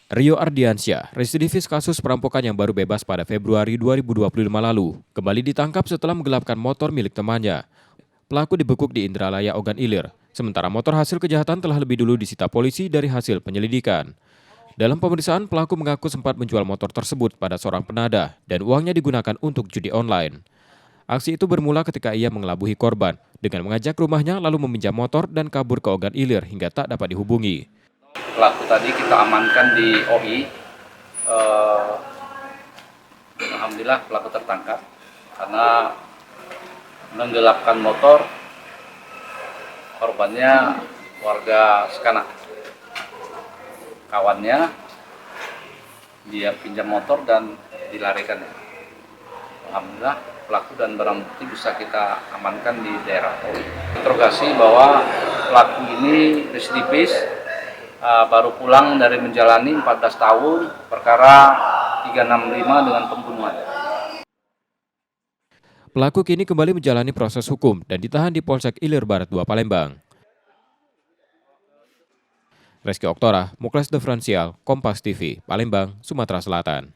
Rio Ardiansyah, residivis kasus perampokan yang baru bebas pada Februari 2025 lalu, kembali ditangkap setelah menggelapkan motor milik temannya. Pelaku dibekuk di Indralaya Ogan Ilir, sementara motor hasil kejahatan telah lebih dulu disita polisi dari hasil penyelidikan. Dalam pemeriksaan, pelaku mengaku sempat menjual motor tersebut pada seorang penadah dan uangnya digunakan untuk judi online. Aksi itu bermula ketika ia mengelabuhi korban dengan mengajak rumahnya lalu meminjam motor dan kabur ke Ogan Ilir hingga tak dapat dihubungi. Pelaku tadi kita amankan di OI. Alhamdulillah pelaku tertangkap karena menggelapkan motor korbannya warga Sekanak. Kawannya dia pinjam motor dan dilarikan. Alhamdulillah pelaku dan barang bukti bisa kita amankan di daerah OI. Interogasi bahwa pelaku ini residivis, baru pulang dari menjalani 14 tahun perkara 365 dengan pembunuhan. Pelaku kini kembali menjalani proses hukum dan ditahan di Polsek Ilir Barat 2 Palembang. Reski Oktora, Muklas Differential, Kompas TV, Palembang, Sumatera Selatan.